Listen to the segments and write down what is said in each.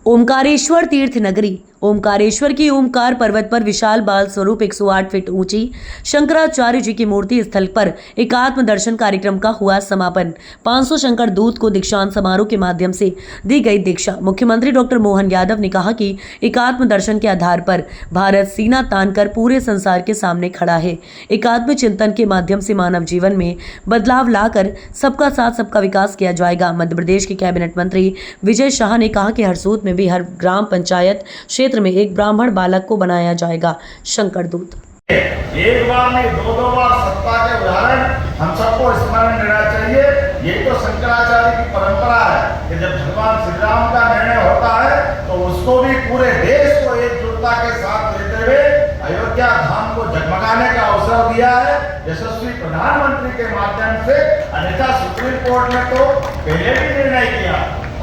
ओमकारेश्वर तीर्थ नगरी। ओमकारेश्वर की ओमकार पर्वत पर विशाल बाल स्वरूप 108 फीट ऊंची शंकराचार्य जी की मूर्ति स्थल पर एकात्म दर्शन कार्यक्रम का हुआ समापन। 500 शंकर दूत को दीक्षांत समारोह के माध्यम से दी गई दीक्षा। मुख्यमंत्री डॉक्टर मोहन यादव ने कहा कि एकात्म दर्शन के आधार पर भारत सीना तानकर पूरे संसार के सामने खड़ा है। एकात्म चिंतन के माध्यम से मानव जीवन में बदलाव लाकर सबका साथ सबका विकास किया जाएगा। मध्य प्रदेश के कैबिनेट मंत्री विजय शाह ने कहा कि हरसूद में भी हर ग्राम पंचायत क्षेत्र में एक ब्राह्मण बालक को बनाया जाएगा शंकर दूत। एक बार नहीं दो बार सत्ता के उदाहरण हम सबको स्मरण लेना चाहिए। ये तो शंकराचार्य की परंपरा है कि जब भगवान श्री राम का निर्णय होता है तो उसको भी पूरे देश को एकजुटता के साथ लेते हुए अयोध्या धाम को जगमगाने का अवसर दिया है यशस्वी प्रधानमंत्री के माध्यम से। अन्यथा सुप्रीम कोर्ट ने तो पहले भी निर्णय किया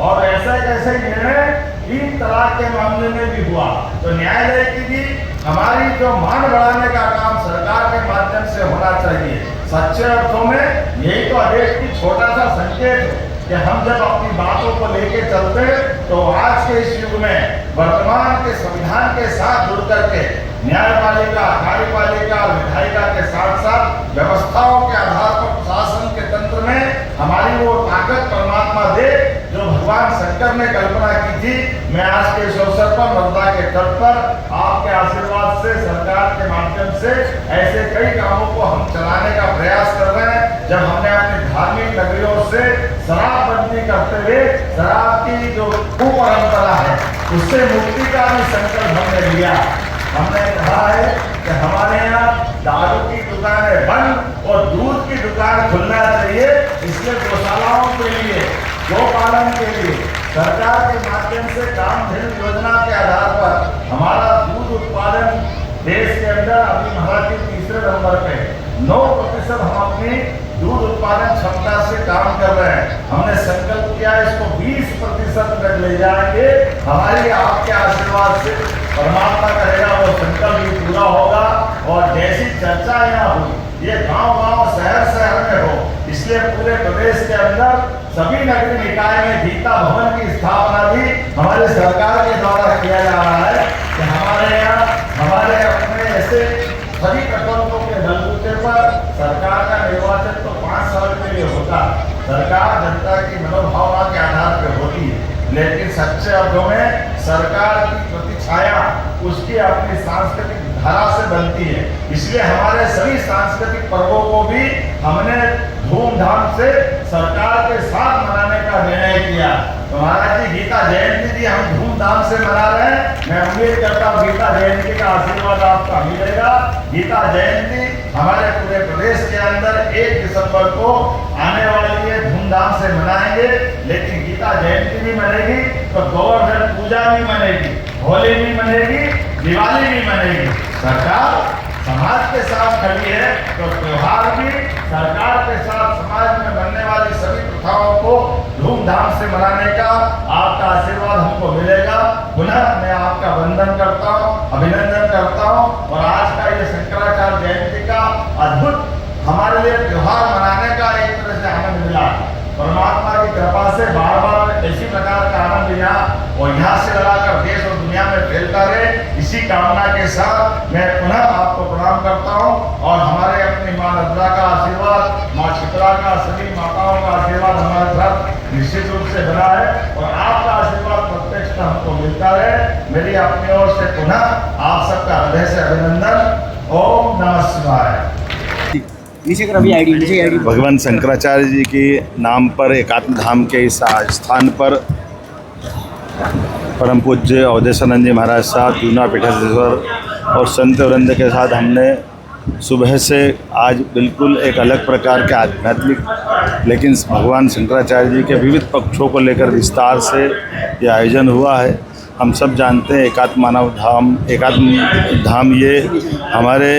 और ऐसे निर्णय 3 तलाक के मामले में भी हुआ। तो न्यायालय की भी हमारी जो मान बढ़ाने का काम सरकार के माध्यम से होना चाहिए। सच्चे अर्थों में यही तो आदेश की छोटा सा संकेत है कि हम जब अपनी बातों को लेके चलते तो आज के इस युग में वर्तमान के संविधान के साथ जुड़ करके न्यायपालिका, कार्यपालिका और विधायिका के साथ साथ व्यवस्थाओं के आधार पर प्रशासन के तंत्र में हमारी वो ताकत परमात्मा दे जो भगवान शंकर ने कल्पना की थी। मैं आज के इस अवसर पर नर्मदा के तट पर आपके आशीर्वाद से सरकार के माध्यम से ऐसे कई कामों को हम चलाने का प्रयास कर रहे हैं। जब हमने अपनी धार्मिक नगरियों से शराबबंदी करते हुए शराब की जो कुपरंपरा है उससे मुक्ति का भी संकल्प हमने लिया। हमने कहा है कि हमारे यहाँ दारू की दुकानें बंद और दूध की दुकान खुलना चाहिए। इसलिए गौशालाओं के लिए, गोपालन के लिए सरकार के माध्यम से कामधेनु योजना के आधार पर हमारा दूध उत्पादन देश के अंदर अभी भारत के 3रे नंबर पे 9% हम अपनी दूध उत्पादन क्षमता से काम कर रहे हैं। हमने संकल्प किया इसको 20% तक ले जाएंगे। हमारी आपके आशीर्वाद से परमात्मा करेगा वो संकल्प भी पूरा होगा। और जैसी चर्चा यहाँ हुई ये गांव-गांव, शहर-शहर में हो, इसलिए पूरे प्रदेश के अंदर सभी नगरीय निकाय में गीता भवन की स्थापना भी हमारी सरकार के द्वारा किया जा रहा है कि हमारे यहाँ हमारे अपने ऐसे सभी प्रकल्पों के बलबूते पर सरकार का निर्वाचन तो 5 साल के लिए होता है। सरकार जनता की मनोभावना के आधार पर होती है, लेकिन सच्चे अर्थों में सरकार की प्रतिछाया उसकी अपनी सांस्कृतिक धारा से बनती है। इसलिए हमारे सभी सांस्कृतिक पर्वों को भी हमने धूमधाम से सरकार के साथ मनाने का निर्णय किया। तो महाराज जी गीता जयंती जी हम धूमधाम से मना रहे हैं। मैं उम्मीद करता हूँ गीता जयंती का आशीर्वाद आपका मिलेगा। गीता जयंती हमारे पूरे प्रदेश के अंदर 1 दिसंबर को आने वाली है, धूमधाम से मनाएंगे। लेकिन गीता जयंती भी मनेगी तो गोवर्धन पूजा भी मनेगी, होली भी मनेगी, दिवाली भी मनेगी। सरकार समाज के साथ खड़ी है तो त्योहार भी सरकार के साथ समाज में बनने वाली सभी प्रथाओं को धूमधाम से मनाने का आपका आशीर्वाद हमको मिलेगा। पुनः मैं आपका वंदन करता हूँ, अभिनंदन करता हूँ। और आज का ये शंकराचार्य जयंती का अद्भुत हमारे लिए त्योहार मनाने का एक तरह से आनंद मिला। परमात्मा की कृपा से बार बार इसी प्रकार का आनंद यहाँ और यहाँ से लगाकर देश और दुनिया में फैलता रहे, इसी कामना के साथ मैं पुनः आपको प्रणाम करता हूँ। और हमारे अपनी माँ नर्मदा का आशीर्वाद, माँ शीतला का, सभी माताओं का आशीर्वाद हमारे साथ निश्चित रूप से बना है और आपका आशीर्वाद प्रत्यक्ष हमको मिलता रहे। मेरी अपनी ओर से पुनः आप सबका हृदय से अभिनंदन। ओम नमः शिवाय। भगवान शंकराचार्य जी के नाम पर एकात्म धाम के इस स्थान पर परम पूज्य अवधेशानंद जी महाराज साहब, जूना पीठाधीश्वर और संत वृंद के साथ हमने सुबह से आज बिल्कुल एक अलग प्रकार के आध्यात्मिक लेकिन भगवान शंकराचार्य जी के विविध पक्षों को लेकर विस्तार से ये आयोजन हुआ है। हम सब जानते हैं एकात्म धाम ये हमारे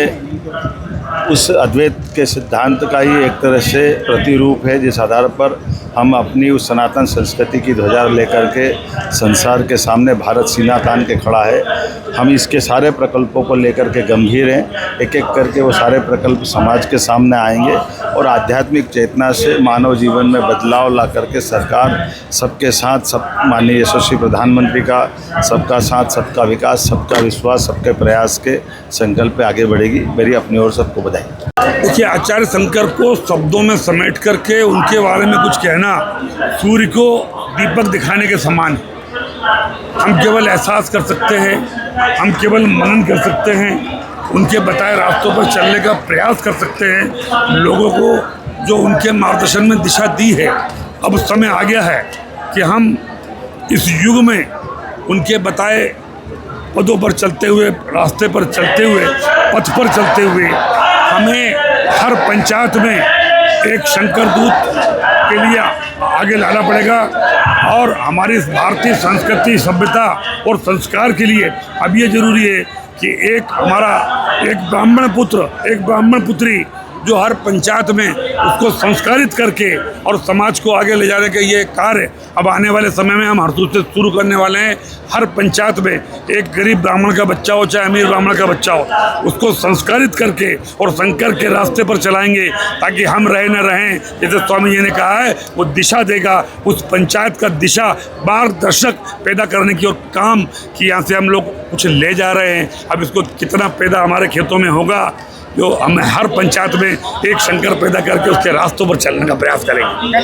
उस अद्वैत के सिद्धांत का ही एक तरह से प्रतिरूप है जिस आधार पर हम अपनी उस सनातन संस्कृति की ध्वजा लेकर के संसार के सामने भारत सीना तान के खड़ा है। हम इसके सारे प्रकल्पों को लेकर के गंभीर हैं। एक एक करके वो सारे प्रकल्प समाज के सामने आएंगे और आध्यात्मिक चेतना से मानव जीवन में बदलाव ला करके सरकार सबके साथ, सब माननीय यशस्वी प्रधानमंत्री का सबका साथ, सबका विकास, सबका विश्वास, सबके प्रयास के संकल्प पे आगे बढ़ेगी। मेरी अपनी ओर सबको बधाई। देखिए, आचार्य शंकर को शब्दों में समेट करके उनके बारे में कुछ कहना सूर्य को दीपक दिखाने के समान है। हम केवल एहसास कर सकते हैं, हम केवल मनन कर सकते हैं, उनके बताए रास्तों पर चलने का प्रयास कर सकते हैं। लोगों को जो उनके मार्गदर्शन में दिशा दी है, अब समय आ गया है कि हम इस युग में उनके बताए पदों पर चलते हुए, रास्ते पर चलते हुए, पथ पर चलते हुए हमें हर पंचायत में एक शंकर दूत के लिए आगे लाना पड़ेगा। और हमारी इस भारतीय संस्कृति, सभ्यता और संस्कार के लिए अब ये जरूरी है कि एक हमारा एक ब्राह्मण पुत्र, एक ब्राह्मण पुत्री जो हर पंचायत में उसको संस्कारित करके और समाज को आगे ले जाने का ये कार्य अब आने वाले समय में हम हरसूद से शुरू करने वाले हैं। हर पंचायत में एक गरीब ब्राह्मण का बच्चा हो चाहे अमीर ब्राह्मण का बच्चा हो, उसको संस्कारित करके और शंकर के रास्ते पर चलाएंगे ताकि हम रहे न रहें। जैसे स्वामी जी ने कहा है, वो दिशा देगा, उस पंचायत का दिशा मार्गदर्शक पैदा करने की और काम कि यहाँ से हम लोग कुछ ले जा रहे हैं। अब इसको कितना पैदा हमारे खेतों में होगा, जो हम हर पंचायत में एक शंकर पैदा करके उसके रास्तों पर चलने का प्रयास करेंगे।